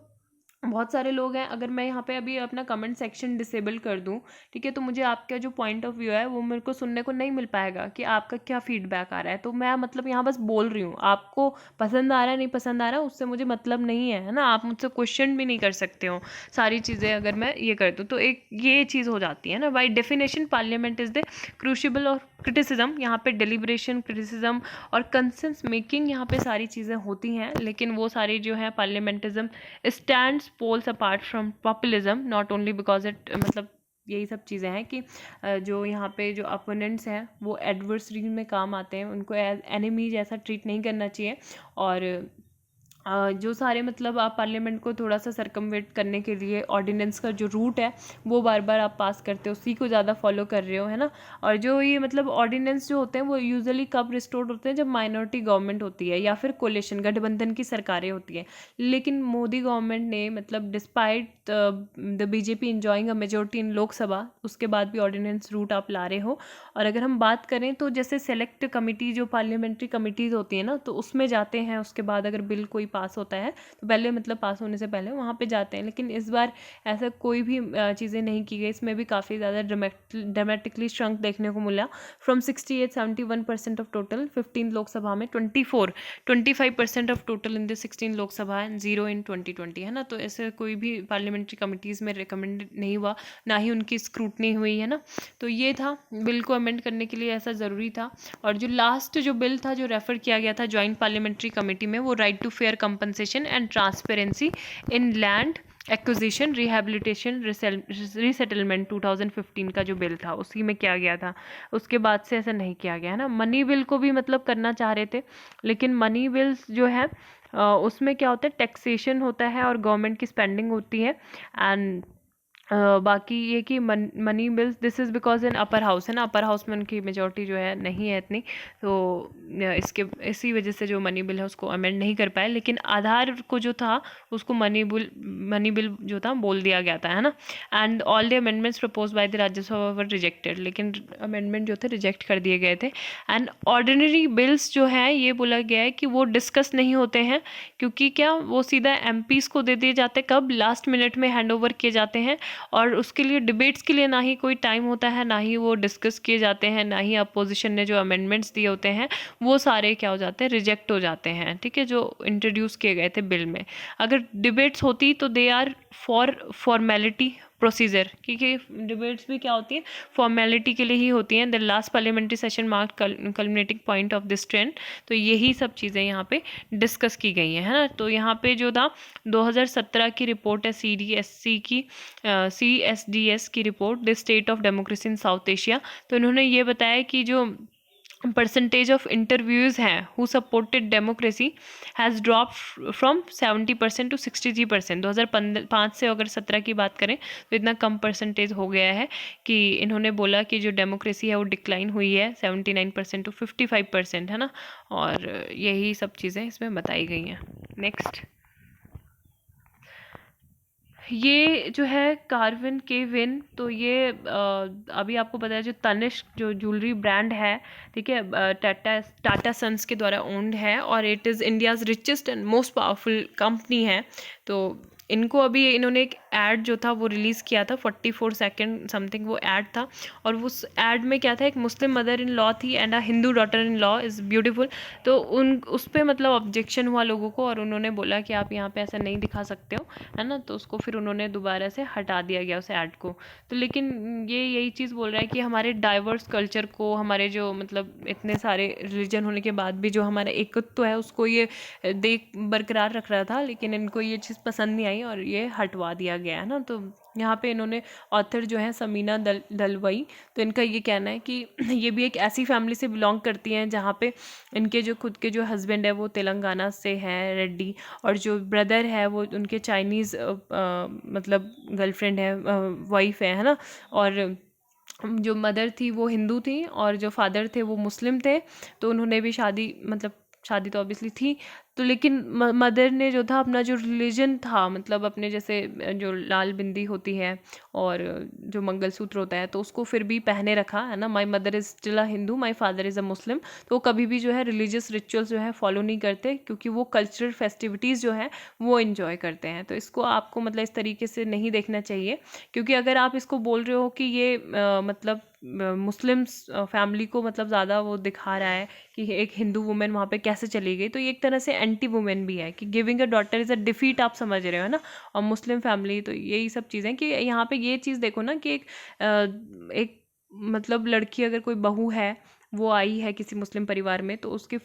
बहुत सारे लोग हैं, अगर मैं यहाँ पे अभी अपना कमेंट सेक्शन डिसेबल कर दूँ, ठीक है, तो मुझे आपका जो पॉइंट ऑफ व्यू है वो मेरे को सुनने को नहीं मिल पाएगा कि आपका क्या फीडबैक आ रहा है। तो मैं मतलब यहाँ बस बोल रही हूँ, आपको पसंद आ रहा है नहीं पसंद आ रहा है उससे मुझे मतलब नहीं है ना। आप मुझसे क्वेश्चन भी नहीं कर सकते हो सारी चीज़ें अगर मैं ये कर दूँ, तो एक ये चीज़ हो जाती है ना। By definition parliament is the क्रूशिबल और क्रिटिसिज्म, यहाँ पे डेलिब्रेशन, क्रिटिसिज्म और कंसेंस मेकिंग यहाँ पे सारी चीज़ें होती हैं, लेकिन वो सारी जो है parliamentarism stands poles apart from populism not only because it मतलब यही सब चीज़ें हैं कि जो यहाँ पे जो अपोनेंट्स हैं वो एडवर्सरी में काम आते हैं, उनको एज एनिमी जैसा ट्रीट नहीं करना चाहिए। और जो सारे मतलब आप पार्लियामेंट को थोड़ा सा सरकमवेट करने के लिए ऑर्डिनेंस का जो रूट है वो बार बार आप पास करते हो, उसी को ज़्यादा फॉलो कर रहे हो, है ना। और जो ये मतलब ऑर्डिनेंस जो होते हैं वो यूजुअली कब रिस्टोर्ड होते हैं, जब माइनॉरिटी गवर्नमेंट होती है या फिर कोलिशन गठबंधन की सरकारें होती हैं। लेकिन मोदी गवर्नमेंट ने मतलब despite the BJP enjoying a majority in Lok Sabha, उसके बाद भी ऑर्डिनेंस रूट आप ला रहे हो। और अगर हम बात करें तो जैसे सेलेक्ट कमेटी जो पार्लियामेंट्री कमिटीज़ होती है ना, तो उसमें जाते हैं, उसके बाद अगर बिल कोई पास होता है तो पहले मतलब पास होने से पहले वहाँ पे जाते हैं, लेकिन इस बार ऐसा कोई भी चीज़ें नहीं की गई। इसमें भी काफ़ी ज़्यादा ड्रामेटिकली श्रंक देखने को मिला। फ्रॉम 68-71% ऑफ टोटल 15 लोकसभा में 25% of total in the 16 Lok Sabha and 0 इन 2020, है ना। तो ऐसे कोई भी पार्लियामेंट्री कमिटीज़ में रिकमेंडेड नहीं हुआ, ना ही उनकी स्क्रूटनी हुई, है ना। तो ये था, बिल को अमेंड करने के लिए ऐसा ज़रूरी था। और जो लास्ट जो बिल था जो रेफ़र किया गया था जॉइंट पार्लियामेंट्री कमेटी में, वो right to fair compensation and transparency in land acquisition rehabilitation resettlement 2015 का जो बिल था उसी में किया गया था। उसके बाद से ऐसा नहीं किया गया, है ना। मनी बिल को भी मतलब करना चाह रहे थे, लेकिन मनी बिल्स जो है उसमें क्या होता है, टैक्सेशन होता है और गवर्नमेंट की स्पेंडिंग होती है। एंड बाकी ये कि money bills, this is because in upper house, है ना, अपर हाउस में उनकी मेजॉरिटी जो है नहीं है इतनी, तो इसी वजह से जो मनी बिल है उसको अमेंड नहीं कर पाए। लेकिन आधार को जो था उसको मनी बिल जो था बोल दिया गया था, है ना। And all the amendments propose by the Rajya Sabha were rejected, लेकिन अमेंडमेंट जो थे रिजेक्ट कर दिए गए थे। एंड ऑर्डिनरी बिल्स जो है ये बोला गया है कि वो डिस्कस नहीं होते हैं, क्योंकि क्या वो सीधा एमपीज़ को दे दिए जाते हैं, कब लास्ट मिनट में हैंड ओवर किए जाते हैं, और उसके लिए डिबेट्स के लिए ना ही कोई टाइम होता है, ना ही वो डिस्कस किए जाते हैं, ना ही अपोजिशन ने जो अमेंडमेंट्स दिए होते हैं वो सारे क्या हो जाते हैं, रिजेक्ट हो जाते हैं, ठीक है, जो इंट्रोड्यूस किए गए थे बिल में। अगर डिबेट्स होती तो दे आर फॉर्मेलिटी प्रोसीजर, क्योंकि डिबेट्स भी क्या होती है, फॉर्मेलिटी के लिए ही होती हैं। The last parliamentary session mark culminating point of this trend. तो यही सब चीज़ें यहाँ पे डिस्कस की गई हैं, है ना। तो यहाँ पे जो था 2017 की रिपोर्ट है CSDS की report, the state of democracy in South Asia. तो इन्होंने ये बताया कि जो परसेंटेज ऑफ इंटरव्यूज़ हैं who supported democracy has drop from 70% to 63%। 2005 से अगर 17 की बात करें तो इतना कम परसेंटेज हो गया है कि इन्होंने बोला कि जो डेमोक्रेसी है वो डिक्लाइन हुई है 79% टू 55%, है ना। और यही सब चीज़ें इसमें बताई गई हैं। नेक्स्ट, ये जो है कार्विन के विन, तो ये अभी आपको पता है जो तनिष्क जो ज्वेलरी ब्रांड है, ठीक है, टाटा सन्स के द्वारा ओन्ड है, और it is India's richest and most powerful company है। तो इनको अभी इन्होंने एक ऐड जो था वो रिलीज़ किया था, 44 सेकेंड समथिंग वो ऐड था, और उस ऐड में क्या था, एक मुस्लिम मदर इन लॉ थी and a Hindu daughter in law is beautiful. तो उस पर मतलब ऑब्जेक्शन हुआ लोगों को, और उन्होंने बोला कि आप यहाँ पे ऐसा नहीं दिखा सकते हो, है ना। तो उसको फिर उन्होंने दोबारा से हटा दिया गया उस ऐड को। तो लेकिन ये यही चीज़ बोल रहा है कि हमारे डाइवर्स कल्चर को, हमारे जो मतलब इतने सारे रिलीजन होने के बाद भी जो हमारा एकत्व है उसको ये बरकरार रख रहा था, लेकिन इनको ये चीज़ पसंद नहीं आई और ये हटवा दिया गया, है ना। तो यहाँ पे इन्होंने ऑथर जो है समीना दलवई, तो इनका ये कहना है कि ये भी एक ऐसी फैमिली से बिलोंग करती हैं जहाँ पे इनके जो खुद के जो हस्बैंड है वो तेलंगाना से हैं, रेड्डी, और जो ब्रदर है वो उनके चाइनीज़ मतलब गर्लफ्रेंड है, वाइफ है ना। और जो मदर थी वो हिंदू थी और जो फादर थे वो मुस्लिम थे। तो उन्होंने भी शादी तो ऑब्वियसली थी, तो लेकिन मदर ने जो था अपना जो रिलीजन था, मतलब अपने जैसे जो लाल बिंदी होती है और जो मंगलसूत्र होता है, तो उसको फिर भी पहने रखा, है ना। My mother is still a Hindu, my father is a Muslim. तो वो कभी भी जो है रिलीजियस रिचुअल्स जो है फॉलो नहीं करते, क्योंकि वो कल्चरल फेस्टिविटीज़ जो है वो इन्जॉय करते हैं। तो इसको आपको मतलब इस तरीके से नहीं देखना चाहिए, क्योंकि अगर आप इसको बोल रहे हो कि ये मतलब मुस्लिम्स फैमिली को मतलब ज़्यादा वो दिखा रहा है कि एक हिंदू वुमेन वहाँ पे कैसे चली गई, तो ये एक तरह से एंटी वुमेन भी है कि giving a daughter is a defeat, आप समझ रहे हो, है ना। और मुस्लिम फैमिली, तो यही सब चीज़ें कि यहाँ पे ये चीज़ देखो ना कि एक मतलब लड़की, अगर कोई बहू है वो आई है किसी मुस्लिम परिवार में, तो उसके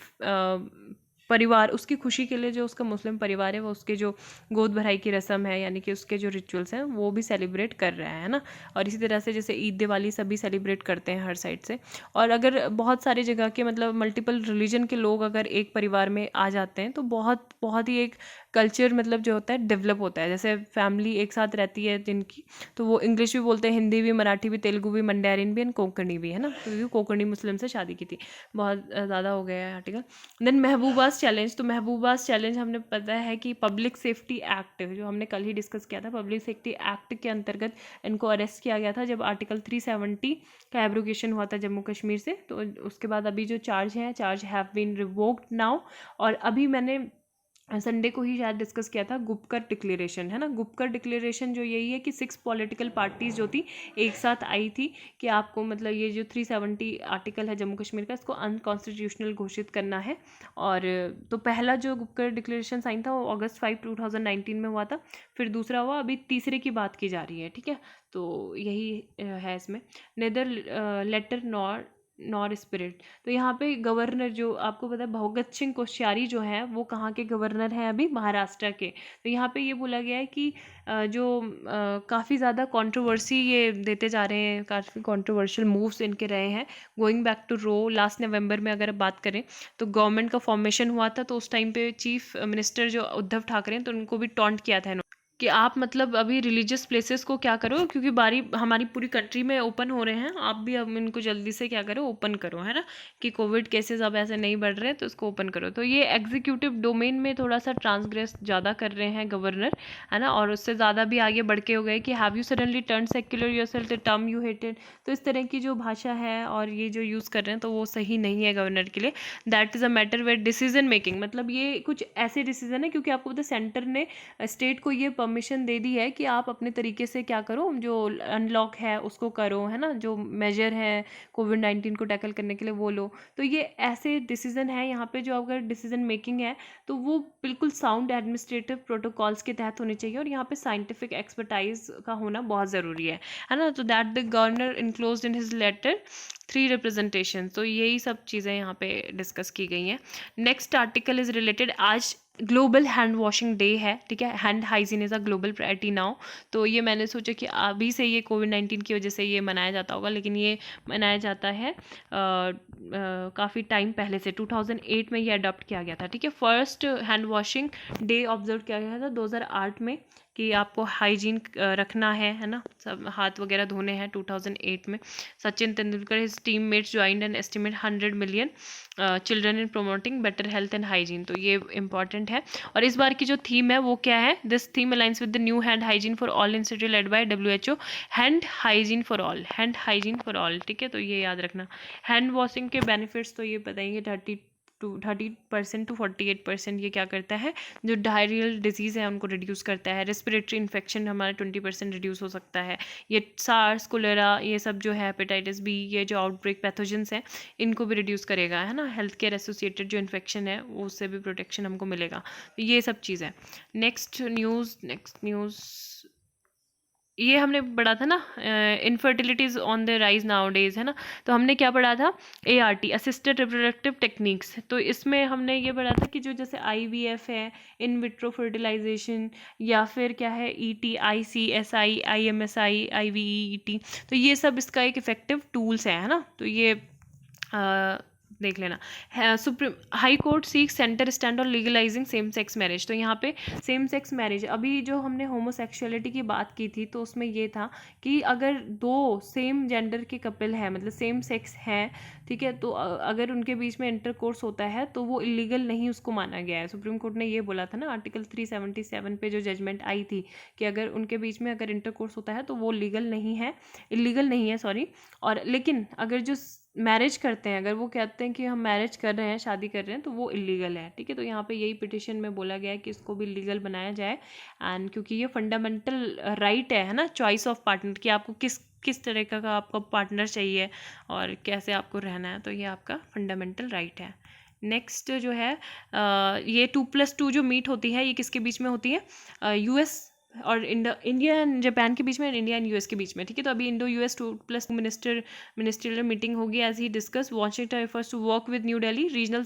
परिवार उसकी खुशी के लिए, जो उसका मुस्लिम परिवार है वो उसके जो गोद भराई की रस्म है, यानी कि उसके जो रिचुअल्स हैं वो भी सेलिब्रेट कर रहा है ना। और इसी तरह से जैसे ईद दिवाली सभी सेलिब्रेट करते हैं हर साइड से। और अगर बहुत सारी जगह के मतलब मल्टीपल रिलीजन के लोग अगर एक परिवार में आ जाते हैं तो बहुत बहुत ही एक कल्चर मतलब जो होता है डेवलप होता है। जैसे फैमिली एक साथ रहती है जिनकी, तो वो इंग्लिश भी बोलते हैं, हिंदी भी, मराठी भी, तेलुगु भी, मंडेरियन भी एंड कोंकणी भी, है ना, क्योंकि कोंकणी मुस्लिम से शादी की थी। बहुत ज़्यादा हो गया है आर्टिकल। देन महबूबास चैलेंज, तो महबूबास चैलेंज हमने पता है कि पब्लिक सेफ्टी एक्ट जो हमने कल ही डिस्कस किया था, पब्लिक सेफ्टी एक्ट के अंतर्गत इनको अरेस्ट किया गया था जब आर्टिकल 370 का एब्रोगेशन हुआ था जम्मू कश्मीर से। तो उसके बाद अभी जो charge have been revoked now. और अभी मैंने संडे को ही शायद डिस्कस किया था, गुपकर डिक्लेरेशन, है ना। गुपकर डिक्लेरेशन जो यही है कि 6 पॉलिटिकल पार्टीज जो थी एक साथ आई थी कि आपको मतलब ये जो 370 आर्टिकल है जम्मू कश्मीर का, इसको अनकॉन्स्टिट्यूशनल घोषित करना है। और तो पहला जो गुपकर डिक्लेरेशन साइन था वो August 5, 2019 में हुआ था, फिर दूसरा हुआ, अभी तीसरे की बात की जा रही है, ठीक है। तो यही है इसमें, नेदर लेटर नॉर स्पिरिट। तो यहाँ पे गवर्नर जो आपको पता है भगत सिंह कोश्यारी जो है वो कहाँ के गवर्नर हैं अभी, महाराष्ट्र के। तो यहाँ पे ये बोला गया है कि जो काफ़ी ज़्यादा कंट्रोवर्सी ये देते जा रहे हैं, काफ़ी कंट्रोवर्शियल मूव्स इनके रहे हैं। Going back to row, last November में अगर बात करें तो गवर्नमेंट का फॉर्मेशन हुआ था, तो उस टाइम पे चीफ मिनिस्टर जो उद्धव ठाकरे हैं तो उनको भी टॉन्ट किया था कि आप मतलब अभी रिलीजियस प्लेसेस को क्या करो, क्योंकि बारी हमारी पूरी कंट्री में ओपन हो रहे हैं, आप भी अब इनको जल्दी से क्या करो, ओपन करो, है ना, कि कोविड केसेस अब ऐसे नहीं बढ़ रहे हैं तो इसको ओपन करो। तो ये एग्जीक्यूटिव डोमेन में थोड़ा सा ट्रांसग्रेस ज़्यादा कर रहे हैं गवर्नर, है ना, और उससे ज़्यादा भी आगे बढ़ के हो गए कि have you suddenly turn secular yourself the term you hated. तो इस तरह की जो भाषा है और ये जो यूज़ कर रहे हैं तो वो सही नहीं है गवर्नर के लिए। That is a matter where decision making, मतलब ये कुछ ऐसे डिसीजन है, क्योंकि आपको पता है सेंटर ने स्टेट को ये परमिशन दे दी है कि आप अपने तरीके से क्या करो, जो अनलॉक है उसको करो, है ना, जो मेजर है कोविड-19 को टैकल करने के लिए वो लो। तो ये ऐसे डिसीजन है यहाँ पे, जो अगर डिसीजन मेकिंग है तो वो बिल्कुल साउंड एडमिनिस्ट्रेटिव प्रोटोकॉल्स के तहत होनी चाहिए, और यहाँ पे साइंटिफिक एक्सपर्टाइज का होना बहुत ज़रूरी है ना। तो that the governor enclosed in his letter 3 representation. तो यही सब चीज़ें यहाँ पे डिस्कस की गई हैं। नेक्स्ट आर्टिकल इज़ रिलेटेड, आज ग्लोबल हैंड वॉशिंग डे है, ठीक है। Hand hygiene is a global priority now. तो ये मैंने सोचा कि अभी से ये कोविड-19 की वजह से ये मनाया जाता होगा, लेकिन ये मनाया जाता है काफ़ी टाइम पहले से, 2008 में ये अडॉप्ट किया गया था, ठीक है। First hand washing day observe किया गया था 2008 में, कि आपको हाइजीन रखना है ना, सब हाथ वगैरह धोने हैं 2008 में। Sachin Tendulkar his team mates joined and estimate 100 million children in promoting better health and hygiene. तो ये इंपॉर्टेंट है। और इस बार की जो थीम है वो क्या है, this theme aligns with the new hand hygiene for all institute led by WHO, hand hygiene for all, hand hygiene for all, ठीक है। तो ये याद रखना। हैंड वॉशिंग के बेनिफिट्स तो ये बताएंगे, 30% टू 48% ये क्या करता है, जो डायरियल डिजीज़ है उनको रिड्यूस करता है। रेस्पिरेटरी इन्फेक्शन हमारा 20% रिड्यूस हो सकता है। ये सार्स, कोलेरा, ये सब जो है, हेपेटाइटिस बी, ये जो आउटब्रेक पैथोजेंस हैं इनको भी रिड्यूस करेगा, है ना। हेल्थ केयर एसोसिएटेड जो इन्फेक्शन है उससे भी प्रोटेक्शन हमको मिलेगा। तो ये सब चीज़ है। नेक्स्ट न्यूज़ ये हमने पढ़ा था ना, infertility is on the rise now days, है ना। तो हमने क्या पढ़ा था, ART, असिस्टेड रिप्रोडक्टिव टेक्निक्स। तो इसमें हमने ये पढ़ा था कि जो जैसे IVF है, इन विट्रो फर्टिलाइजेशन, या फिर क्या है ET, ICSI, IMSI, IVET, तो ये सब इसका एक इफेक्टिव टूल्स है ना। तो ये देख लेना। Supreme high court seek centre stand on legalising same sex marriage. तो यहाँ पे सेम सेक्स मैरिज, अभी जो हमने होमोसेक्सुअलिटी की बात की थी तो उसमें ये था कि अगर दो सेम जेंडर के कपल हैं, मतलब सेम सेक्स हैं, ठीक है, तो अगर उनके बीच में इंटरकोर्स होता है तो वो इलीगल नहीं उसको माना गया है। सुप्रीम कोर्ट ने ये बोला था ना, आर्टिकल 377 पे जो जजमेंट आई थी कि अगर उनके बीच में अगर इंटरकोर्स होता है तो वो लीगल नहीं है, इलीगल नहीं है, सॉरी। और लेकिन अगर जो मैरिज करते हैं, अगर वो कहते हैं कि हम मैरिज कर रहे हैं, शादी कर रहे हैं, तो वो इलीगल है, ठीक है। तो यहाँ पे यही पिटिशन में बोला गया है कि इसको भी लीगल बनाया जाए, एंड क्योंकि ये फंडामेंटल राइट है ना, चॉइस ऑफ पार्टनर, कि आपको किस तरह का आपका पार्टनर चाहिए और कैसे आपको रहना है, तो ये आपका फंडामेंटल राइट है। नेक्स्ट जो है ये 2+2 जो मीट होती है, ये किसके बीच में होती है, US और इंडिया एंड जापान के बीच में, इंडिया एंड US के बीच में, ठीक है। तो अभी इंडो US 2+2 मिनिस्ट्रियल मीटिंग होगी, एज ही discuss Washington efforts to work with New Delhi regional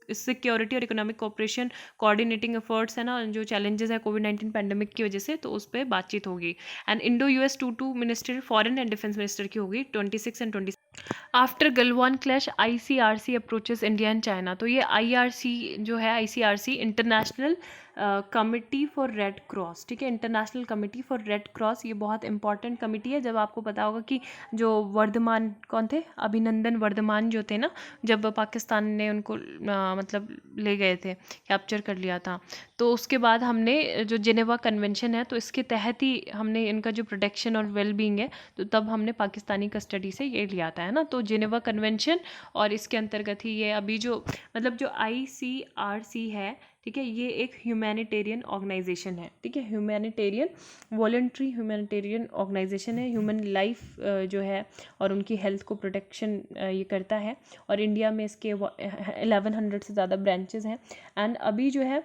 security और इकोनॉमिक कोऑपरेशन कोऑर्डिनेटिंग एफर्ट्स, है ना, जो चैलेंजेस है कोविड-19 पैंडेमिक की वजह से, तो उस पर बातचीत होगी। And Indo US 2 minister foreign and defence minister की होगी 26 and 27। After Galwan clash ICRC approaches India and China. तो ये IRC जो है, ICRC international committee for red cross, ठीक है, international committee for red cross, ये बहुत इंपॉर्टेंट कमिटी है। जब आपको पता होगा कि जो वर्धमान कौन थे, अभिनंदन वर्धमान जो थे ना, जब पाकिस्तान ने उनको मतलब ले गए थे, कैप्चर कर लिया था, तो उसके बाद हमने जो जेनेवा कन्वेंशन है, तो इसके तहत ही हमने इनका जो प्रोटेक्शन और वेलबींग है, तो तब हमने पाकिस्तानी कस्टडी से ये लिया था, है ना। तो जेनेवा कन्वेंशन और इसके अंतर्गत ही ये अभी जो मतलब जो ICRC है, ठीक है, ये एक ह्यूमैनिटेरियन ऑर्गेनाइजेशन है, ठीक है, ह्यूमैनिटेरियन वॉलंटरी ह्यूमैनिटेरियन ऑर्गेनाइजेशन है, ह्यूमन लाइफ जो है और उनकी हेल्थ को प्रोटेक्शन ये करता है। और इंडिया में इसके 1100 से ज़्यादा ब्रांचेस हैं। एंड अभी जो है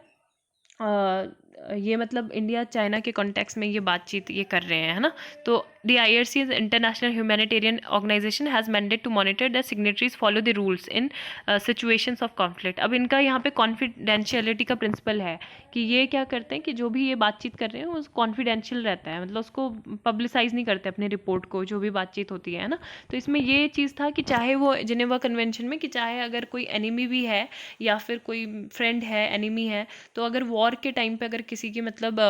ये मतलब इंडिया चाइना के कॉन्टेक्स्ट में ये बातचीत ये कर रहे हैं, है ना। तो the IRC international humanitarian organisation has mandate to monitor the signatories follow the rules in situations of conflict. अब इनका यहाँ पे कॉन्फिडेंशियलिटी का प्रिंसिपल है कि ये क्या करते हैं कि जो भी ये बातचीत कर रहे हैं वो कॉन्फिडेंशियल रहता है, मतलब उसको पब्लिसाइज नहीं करते अपनी रिपोर्ट को, जो भी बातचीत होती है ना। तो इसमें ये चीज़ था कि चाहे वो जिनेवा कन्वेंशन में कि चाहे अगर कोई एनिमी भी है या फिर कोई फ्रेंड है, एनिमी है, तो अगर वॉर के टाइम पे अगर किसी की मतलब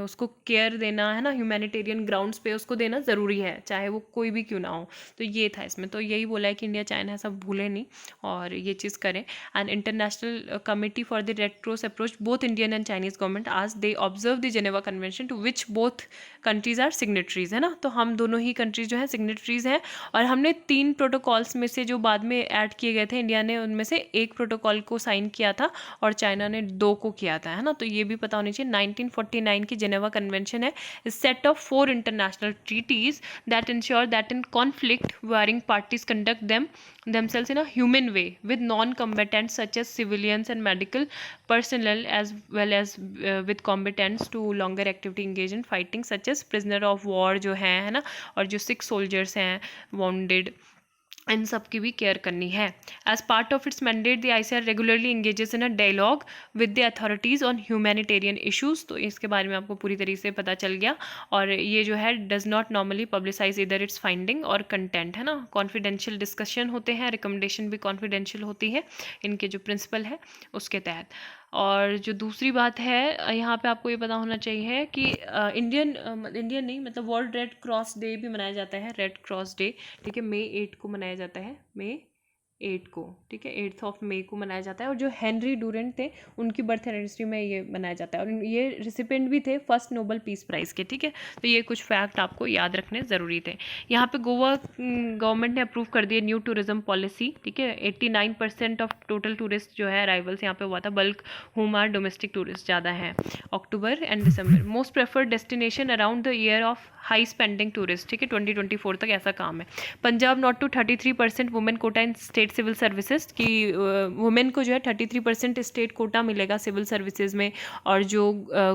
उसको केयर देना है ना, ह्यूमैनिटेरियन ग्राउंड्स पे उसको देना ज़रूरी है, चाहे वो कोई भी क्यों ना हो। तो ये था इसमें, तो यही बोला है कि इंडिया चाइना सब भूले नहीं और ये चीज़ करें। And international committee for the Red Cross approach both Indian and Chinese government urge they observe the Geneva convention to which both countries are signatories, है ना। तो हम दोनों ही कंट्रीज जो है सिग्नेटरीज हैं। और हमने 3 प्रोटोकॉल्स में से जो बाद में ऐड किए गए थे, इंडिया ने उनमें से 1 प्रोटोकॉल को साइन किया था और चाइना ने 2 को किया था, है ना। तो ये भी पता होनी चाहिए। 1949 की जेनेवा कन्वेंशन है set of 4 international treaties that ensure that in conflict warring parties conduct themselves in a human way with non-combatants such as civilians and medical personnel as well as with combatants to longer activity engaged in fighting such as prisoner of war जो है ना, और जो sick soldiers हैं wounded, इन सब की भी केयर करनी है। As part of its mandate the ICR regularly engages in a dialogue with the authorities on humanitarian issues. तो इसके बारे में आपको पूरी तरीके से पता चल गया। और ये जो है डज नॉट नॉर्मली पब्लिसाइज इधर इट्स फाइंडिंग और कंटेंट, है ना। कॉन्फिडेंशियल डिस्कशन होते हैं, रिकमेंडेशन भी कॉन्फिडेंशियल होती है, इनके जो प्रिंसिपल है उसके तहत। और जो दूसरी बात है यहाँ पे आपको ये पता होना चाहिए कि इंडियन नहीं, मतलब वर्ल्ड रेड क्रॉस डे भी मनाया जाता है, रेड क्रॉस डे, ठीक है, मई 8 को मनाया जाता है, मई 8 को, ठीक है, 8th ऑफ मई को मनाया जाता है। और जो हेनरी डूरेंट थे उनकी बर्थ एनिवर्सरी में ये मनाया जाता है और ये रिसिपेंट भी थे फर्स्ट नोबल पीस प्राइज़ के, ठीक है। तो ये कुछ फैक्ट आपको याद रखने ज़रूरी थे। यहाँ पे गोवा गवर्नमेंट ने अप्रूव कर दिया न्यू टूरिज्म पॉलिसी, ठीक है। 89% ऑफ टोटल टूरिस्ट जो है अराइवल्स यहाँ पे हुआ था, bulk home or domestic tourist ज़्यादा है, October and December. Most preferred destination around the year of high spending tourist, ठीक है, 2024 तक ऐसा काम है। Punjab not to 33% women quota in state civil services की वुमेन को जो है 33% स्टेट कोटा मिलेगा सिविल सर्विसेज में। और जो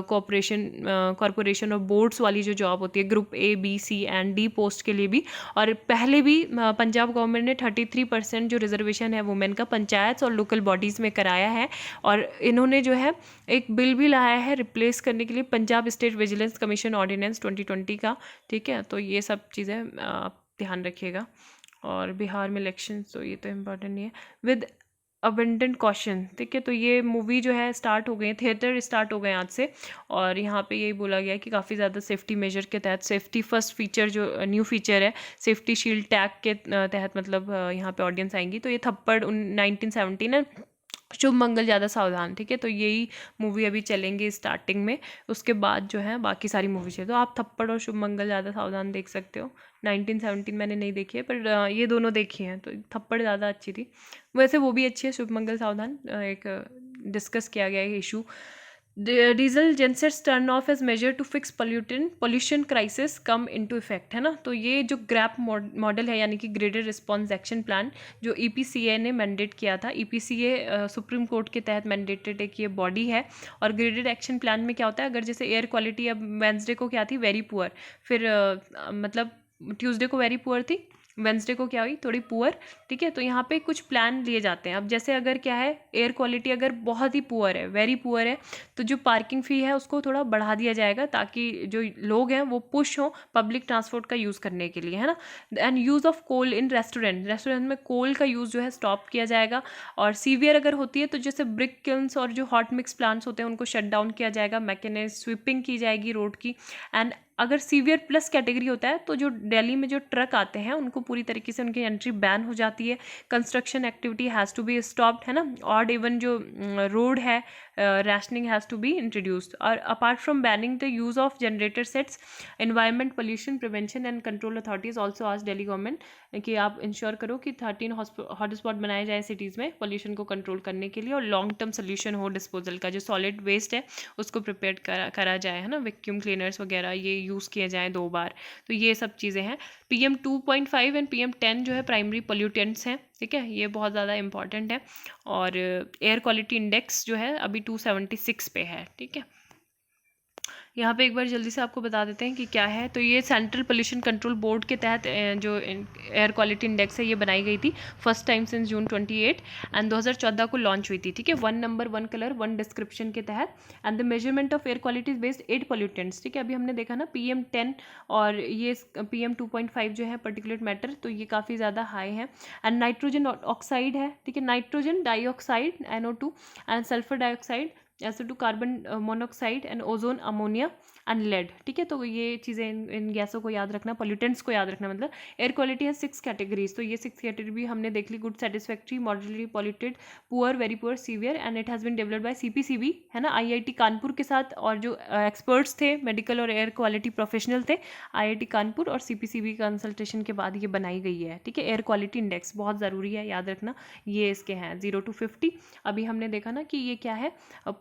कॉरपोरेशन और बोर्ड्स वाली जो जॉब होती है group A, B, C and D post के लिए भी। और पहले भी पंजाब गवर्नमेंट ने 33% जो रिजर्वेशन है वुमेन का पंचायत और लोकल बॉडीज़ में कराया है। और इन्होंने जो है एक बिल भी लाया है रिप्लेस करने के लिए Punjab state vigilance commission ordinance 2020 का, ठीक है। तो ये सब चीज़ें आप ध्यान रखिएगा। और बिहार में इलेक्शन, तो ये तो इम्पोर्टेंट नहीं है। विद अबेंडेंट कॉशन, ठीक है। तो ये मूवी जो है स्टार्ट हो गई, थिएटर स्टार्ट हो गए आज से। और यहाँ पे यही बोला गया कि काफ़ी ज़्यादा सेफ्टी मेजर के तहत, सेफ्टी फर्स्ट फीचर जो न्यू फीचर है सेफ्टी शील्ड टैग के तहत, मतलब यहाँ पे ऑडियंस आएंगी। तो ये थप्पड़ 1917 है, शुभ मंगल ज़्यादा सावधान, ठीक है। तो यही मूवी अभी चलेंगे स्टार्टिंग में, उसके बाद जो है बाकी सारी मूवीज है। तो आप थप्पड़ और शुभ मंगल ज़्यादा सावधान देख सकते हो। 1917 मैंने नहीं देखी है, पर ये दोनों देखी हैं। तो थप्पड़ ज़्यादा अच्छी थी, वैसे वो भी अच्छी है, शुभ मंगल सावधान एक डिस्कस किया गया है issue. Diesel gensets turn off as major to fix pollution crisis come into effect, है ना। तो ये जो ग्रैप मॉडल है, यानी कि ग्रेडेड रिस्पॉन्स एक्शन प्लान, जो EPCA ने मैंडेट किया था। EPCA सुप्रीम कोर्ट के तहत मैंडेटेड एक ये बॉडी है। और ग्रेडेड एक्शन प्लान में क्या होता है, अगर जैसे एयर क्वालिटी अब वेंसडे को क्या थी, वेरी पुअर, फिर मतलब ट्यूसडे को वेरी पुअर थी, वेंसडे को क्या हुई, थोड़ी पुअर, ठीक है। तो यहाँ पे कुछ प्लान लिए जाते हैं। अब जैसे अगर क्या है, एयर क्वालिटी अगर बहुत ही पुअर है, वेरी पुअर है, तो जो पार्किंग फ़ी है उसको थोड़ा बढ़ा दिया जाएगा ताकि जो लोग हैं वो पुश हों पब्लिक ट्रांसपोर्ट का यूज़ करने के लिए, है ना। And use of coal in restaurant में कोल का यूज़ जो है स्टॉप किया जाएगा। और सीवियर अगर होती है तो जैसे ब्रिक किल्न्स और जो हॉट मिक्स प्लांट्स होते हैं उनको शट डाउन किया जाएगा, मैकेनाइज्ड स्वीपिंग की जाएगी रोड की। एंड अगर सीवियर प्लस कैटेगरी होता है तो जो दिल्ली में जो ट्रक आते हैं उनको पूरी तरीके से उनकी एंट्री बैन हो जाती है, construction activity has to be stopped, है ना, और इवन जो रोड है rationing has to be introduced. और apart from banning the use of generator sets, environment pollution prevention and control authorities also asked Delhi government कि आप इंश्योर करो कि 13 हॉटस्पॉट बनाए जाए सिटीज़ में पोल्यूशन को कंट्रोल करने के लिए, और लॉन्ग टर्म सोल्यूशन हो डिस्पोजल का, जो सॉलिड वेस्ट है उसको प्रिपेयर करा जाए, है ना, वैक्यूम क्लीनर्स वगैरह ये यूज़ किए जाएँ 2 बार। तो ये सब चीज़ें हैं। PM 2.5 एंड PM 10 जो है प्राइमरी पोल्यूटेंट्स हैं, ठीक है, ये बहुत ज़्यादा इंपॉर्टेंट है। और एयर क्वालिटी इंडेक्स जो है अभी 276 पे है, ठीक है। यहाँ पे एक बार जल्दी से आपको बता देते हैं कि क्या है। तो ये सेंट्रल पोल्यूशन कंट्रोल बोर्ड के तहत जो एयर क्वालिटी इंडेक्स है ये बनाई गई थी first time since June 28 and 2014 को लॉन्च हुई थी, ठीक है। 1 नंबर 1 कलर 1 डिस्क्रिप्शन के तहत। And the measurement of air quality based 8 pollutants, ठीक है। अभी हमने देखा ना PM 10 और ये PM 2.5 जो है पर्टिकुलेट मैटर, तो ये काफ़ी ज़्यादा हाई है। एंड नाइट्रोजन ऑक्साइड है, ठीक है, nitrogen dioxide NO2 and sulphur dioxide SO2, carbon monoxide and ozone ammonia and lead, ठीक है। तो ये चीज़ें इन गैसों को याद रखना, पोल्यूटेंट्स को याद रखना। मतलब एयर क्वालिटी है 6 कैटेगरीज, तो ये 6 कैटेगरी भी हमने देख ली, good, satisfactory, moderately polluted, poor, very poor, severe, and it has been developed by CPCB, है ना, IIT कानपुर के साथ, और जो एक्सपर्ट्स थे मेडिकल और एयर क्वालिटी प्रोफेशनल थे IIT कानपुर और CPCB कंसल्टेशन के बाद ये बनाई गई है, ठीक है। एयर क्वालिटी इंडेक्स बहुत ज़रूरी है, याद रखना। ये इसके हैं 0 to 50। अभी हमने देखा ना कि ये क्या है,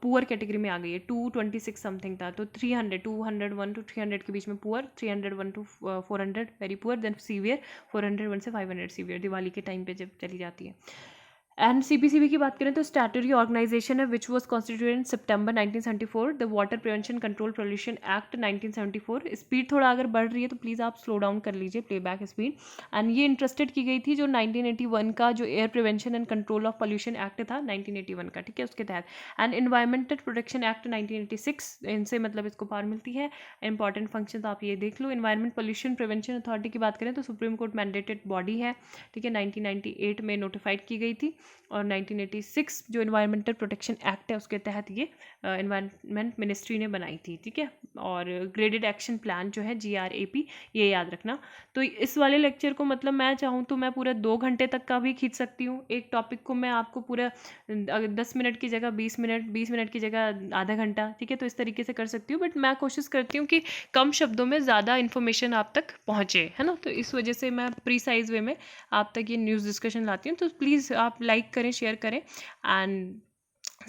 पुअर कैटेगरी में आ गई है, 226 समथिंग था, तो 201 to 300 के बीच में poor, 301 to 400 very poor, then severe 401 से 500 सीवियर, दिवाली के टाइम पे जब चली जाती है। एंड CPCB की बात करें तो स्टैट्यूटरी ऑर्गेनाइजेशन है which was constituted in September 1974, the water prevention control pollution act 1974। Speed थोड़ा अगर बढ़ रही है तो प्लीज़ आप स्लो डाउन कर लीजिए, प्लेबैक स्पीड। एंड ये इंटरेस्टेड की गई थी जो 1981 का जो air prevention and control of pollution act था 1981 का, ठीक है, उसके तहत। एंड एनवायरमेंटल प्रोटेक्शन एक्ट 1986, इनसे मतलब इसको पावर मिलती है। इंपॉर्टेंट फंक्शन आप ये देख लो। एनवायरमेंट पोल्यूशन प्रिवेंशन अथॉरिटी की बात करें तो सुप्रीम कोर्ट मैंडेटेड बॉडी है, ठीक है, 1998 में नोटिफाइड की गई थी, और 1986 जो एनवायरमेंटल प्रोटेक्शन एक्ट है उसके तहत ये एनवायरमेंट मिनिस्ट्री ने बनाई थी, ठीक है। और ग्रेडेड एक्शन प्लान जो है GRAP, ये याद रखना। तो इस वाले लेक्चर को मतलब मैं चाहूँ तो मैं पूरा 2 घंटे तक का भी खींच सकती हूँ। एक टॉपिक को मैं आपको पूरा 10 मिनट की जगह 20 मिनट, 20 मिनट की जगह आधा घंटा, ठीक है, तो इस तरीके से कर सकती हूँ। बट मैं कोशिश करती हूँ कि कम शब्दों में ज़्यादा इन्फॉर्मेशन आप तक पहुँचे, है ना। तो इस वजह से मैं प्रीसाइज वे में आप तक ये न्यूज़ डिस्कशन लाती हूँ। तो प्लीज़ आप लाइक करें, शेयर करें एंड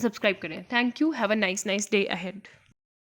सब्सक्राइब करें। Thank you, have a nice day ahead.